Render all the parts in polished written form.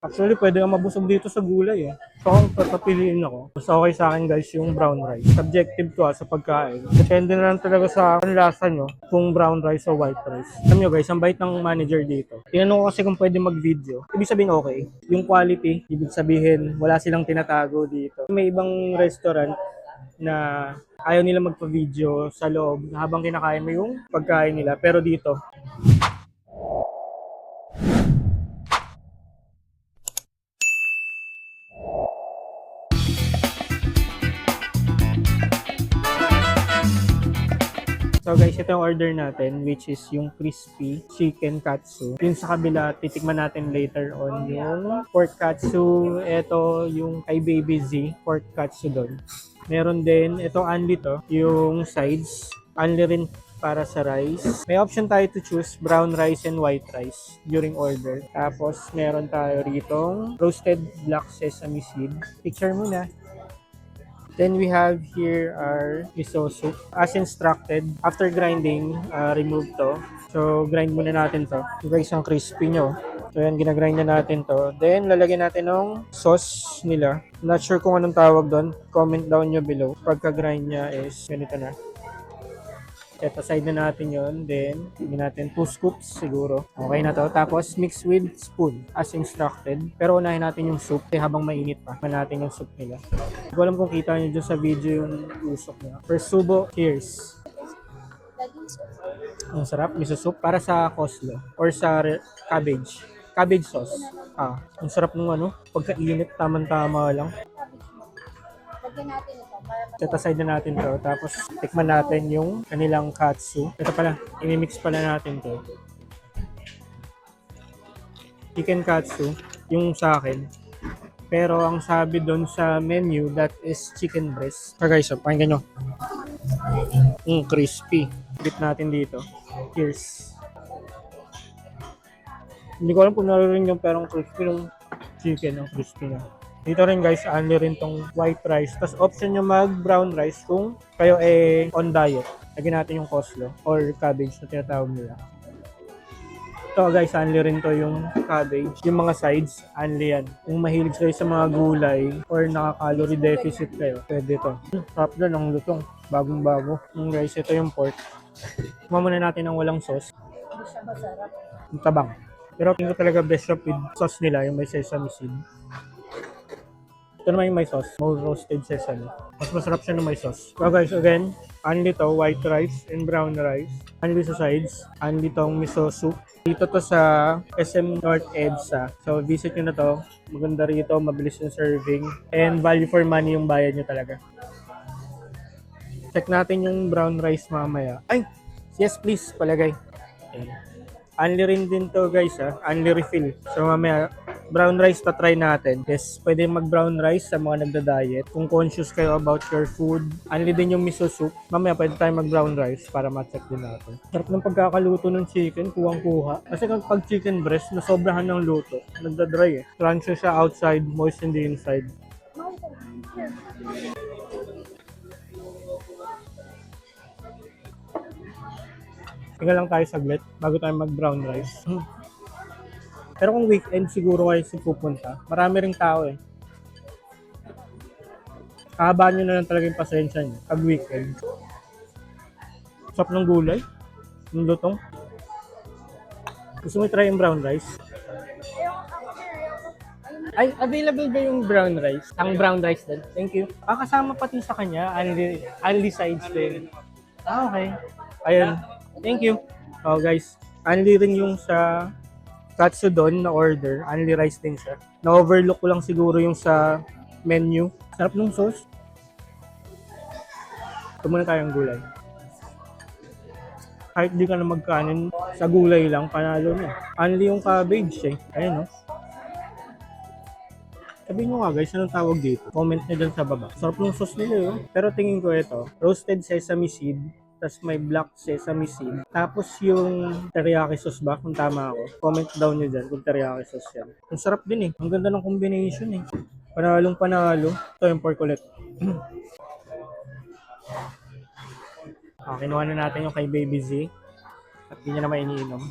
Actually, pwede kang mabusog dito sa gulay eh. So, kung papiliin ako, mas okay sa akin guys yung brown rice. Subjective to sa pagkain. Depende na lang talaga sa lasa nyo kung brown rice o white rice. Alam nyo guys, ang bait ng manager dito. Tinanong ko kasi kung pwede mag-video. Ibig sabihin okay. Yung quality, ibig sabihin wala silang tinatago dito. May ibang restaurant na ayaw nila magpa-video sa loob habang kinakain mo yung pagkain nila. Pero dito, so guys, ito yung order natin which is yung crispy chicken katsu. Yung sa kabila, titikman natin later on yung pork katsu. Ito yung kay Baby Z, pork katsu doon. Meron din, ito only to, yung sides. Only rin para sa rice. May option tayo to choose brown rice and white rice during order. Tapos meron tayo ritong roasted black sesame seed. Picture muna. Then we have here our miso soup. As instructed, after grinding, remove to. So, grind muna natin to. So guys, ang crispy nyo. So yan, ginagrind na natin to. Then, lalagyan natin ng sauce nila. Not sure kung anong tawag doon. Comment down nyo below. Pagka-grind niya is ganito na. Set aside na natin yon. Then, bigyan natin 2 scoops siguro. Okay na to. Tapos, mix with spoon as instructed. Pero unahin natin yung soup habang mainit pa. Unahin natin yung soup nila. Hindi ko alam kung kita nyo dyan sa video yung usok niya. First subo, cheers. Ang sarap, miso soup. Para sa coleslaw or sa cabbage. Cabbage sauce. Ang sarap ng ano. Pagkainit, tamang-tama lang. Lagyan natin ito para Set aside na natin to. Tapos, tikman natin yung kanilang katsu. Ito pala, imimix pala natin to. Chicken katsu, yung sa akin. Pero ang sabi doon sa menu, that is chicken breast. So guys, pakinggan nyo. Crispy. Dip natin dito. Cheers. Hindi ko alam kung naroon yung perong crispy ng chicken, ang crispy na. Dito rin guys, only rin tong white rice. Tapos option nyo mag brown rice kung kayo on diet. Lagyan natin yung coleslaw or cabbage na tinatawag nila. Ito guys, only rin to yung cabbage. Yung mga sides, only yan. Kung mahilig kayo sa mga gulay or naka-calorie deficit kayo, pwede to. Sarap doon, ang lutong. Bagong-bago. Guys, ito yung pork. Kuha muna natin ng walang sauce. hindi siya masarap. Yung tabang. Pero tingin ko talaga best shop with sauce nila, yung may sesame seed. Ito naman yung may sauce, more roasted sesame. Mas masarap siya ng may sauce. So guys, again, only to white rice and brown rice. Only sa sides, only tong miso soup. Dito to sa SM North EDSA. So visit nyo na to. Maganda rito, mabilis yung serving. And value for money yung bayad nyo talaga. Check natin yung brown rice mamaya. Ay! Yes please, palagay. Okay. Only rin din to guys only refill. So mamaya, brown rice try natin. Yes, pwede mag brown rice sa mga nagda-diet. Kung conscious kayo about your food, only din yung miso soup. Mamaya pwede tayo mag brown rice para ma-check din natin. Sarap ng pagkakaluto ng chicken, kuwang-kuha. Kasi pag chicken breast, nasobrahan ng luto. Nagda-dry Crunchy siya outside, moist in the inside. Tingnan lang tayo saglit bago tayo mag brown rice. Pero kung weekend siguro kayo pupunta, marami ring tao Kahabaan nyo na lang talaga yung pasensya nyo pag weekend. Sarap ng gulay, ng lutong. Gusto mo try yung brown rice? Ay, available ba yung brown rice? Ang brown rice din. Thank you. Kasama pati sa kanya, only sides din. Okay. Ayun. Thank you. Oh guys, only rin yung sa katsudon na order, only rice din siya. Na-overlook ko lang siguro yung sa menu. Sarap ng sauce. Ito muna tayong gulay. Kahit di ka na magkanin, sa gulay lang, panalo na. Only yung cabbage Ayun Sabihin nyo nga guys, anong tawag dito? Comment nyo dyan sa baba. Sarap ng sauce nila Pero tingin ko ito, roasted sesame seed, tapos may black sesame seed. Tapos yung teriyaki sauce ba, kung tama ako. Comment down nyo dyan kung teriyaki sauce yan. Ang sarap din Ang ganda ng combination Panalong panalo. Ito yung pork ulit. Kinuha na natin yung kay Baby Z. At hindi niya naman iniinom.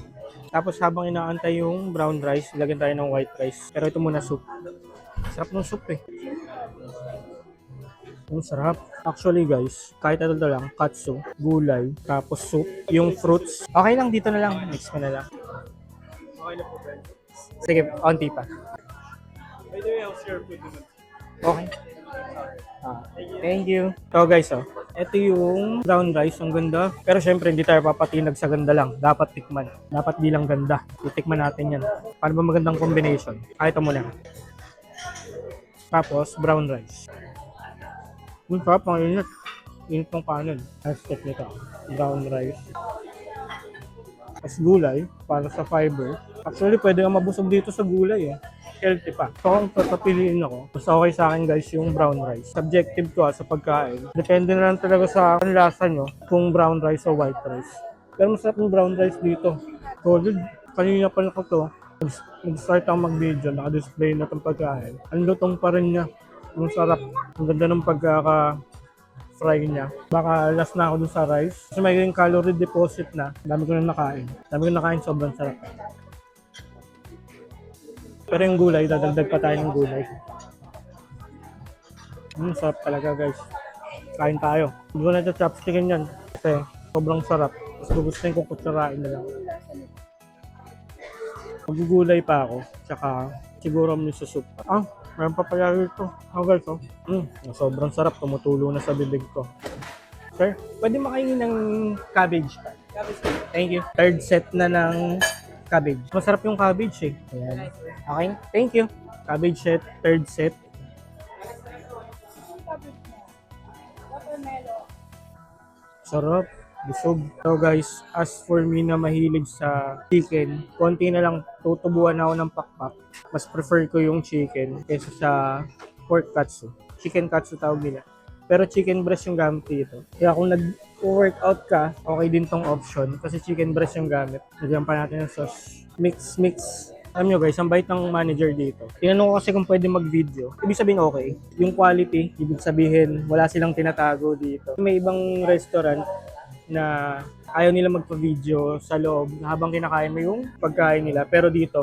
Tapos habang inaantay yung brown rice, ilagyan tayo ng white rice. Pero ito muna soup. Sarap ng soup eh. Ang sarap. Actually guys, kahit ano lang, katsu, gulay, tapos soup, yung fruits. Okay lang, dito na lang. Mix ko na lang. Okay na po, friend. Sige, onti pa. By the way, how's your food naman? Okay. Thank you. So guys, ito yung brown rice, ang ganda. Pero syempre, hindi tayo papatinag sa ganda lang. Dapat tikman. Dapat di lang ganda. Titikman natin yan. Paano ba magandang combination? Ito muna. Tapos, brown rice. Ang sarap, ang init. Init ng kanin. Aspect nito. Brown rice. Tapos gulay, para sa fiber. Actually, pwede kang mabusog dito sa gulay eh. Healthy pa. So, kung papiliin ako, mas okay sa akin guys yung brown rice. Subjective to sa pagkain. Depende na lang talaga sa lasa nyo kung brown rice o white rice. Pero masarap yung brown rice dito. Solid. Kanina pa na ko to. Nag-start ang mag-video, naka-display na itong pagkain. Ang lutong pa rin niya. Ang sarap. Ang ganda ng pagkaka-fry niya. Baka last na ako dun sa rice. Kasi may calorie deposit na. Dami ko na nakain. Dami ko nakain, sobrang sarap. Pero yung gulay, dadagdag pa tayo ng gulay. Sarap talaga guys. Kain tayo. Hindi ko na ito chopstickin yan. Kasi sobrang sarap. Mas gugustuhin kong kutsarain na lang. Magugulay pa ako. Tsaka siguro may soup. Meron pa pala rito. Guys, sobrang sarap. Tumutulo na sa bibig ko. Sir, pwede makainin ng cabbage pa. Thank you. Third set na ng cabbage. Masarap yung cabbage eh. Ayan. Okay, thank you. Cabbage set, third set. Sarap. Busog. So guys, as for me na mahilig sa chicken, konti na lang tutubuan ako ng pakpak. Mas prefer ko yung chicken kaysa sa pork katsu. Chicken katsu tawag nila. Pero chicken breast yung gamit dito. Kaya kung nag-workout ka, okay din tong option kasi chicken breast yung gamit. Lagyan pa natin ng sauce. Mix. Alam nyo guys, ang bait ng manager dito. Tinanong ko kasi kung pwede mag-video. Ibig sabihin okay. Yung quality, ibig sabihin wala silang tinatago dito. May ibang restaurant na ayaw nila magpa-video sa loob habang kinakain mo yung pagkain nila. Pero dito,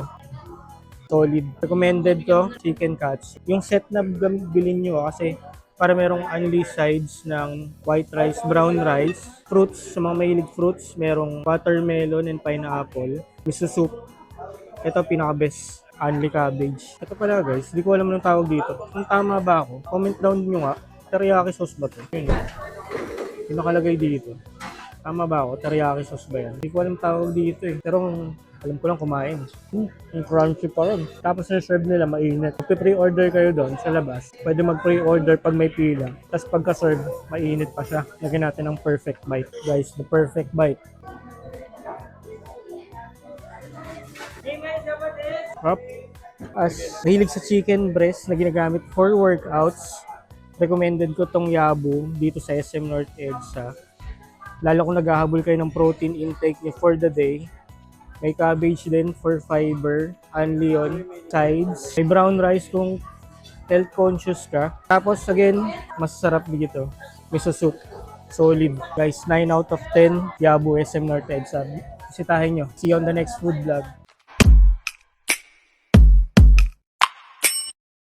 solid. Recommended to, chicken cuts. Yung set na bilhin nyo kasi para merong only sides ng white rice, brown rice, fruits, sa mga mahilig fruits, merong watermelon and pineapple, miso soup. Ito pinaka-best, only cabbage. Ito pala guys, hindi ko alam anong tawag dito. Kung tama ba ako, comment down nyo nga, teriyaki sauce ba ito? Yun, yung nakalagay dito. Tama ba ako? Teriyaki sauce ba yan? Hindi ko alam tawag dito eh. Pero alam ko lang kumain. Yung crunchy pa rin. Tapos na-serve nila mainit. Kung pre-order kayo doon sa labas, pwede mag-pre-order pag may pila. Tapos pagka-serve, mainit pa siya. Lagyan natin ng perfect bite. Guys, the perfect bite. Up. As mahilig sa chicken breast na ginagamit for workouts, recommended ko tong Yabu dito sa SM North EDSA. Lalo kung naghahabol kayo ng protein intake niyo for the day. May cabbage din for fiber, only on sides. May brown rice kung health conscious ka. Tapos again, masarap dito. Miso soup. Solid. Guys, 9 out of 10. Yabu SM North EDSA. Bisitahin nyo. See you on the next food vlog.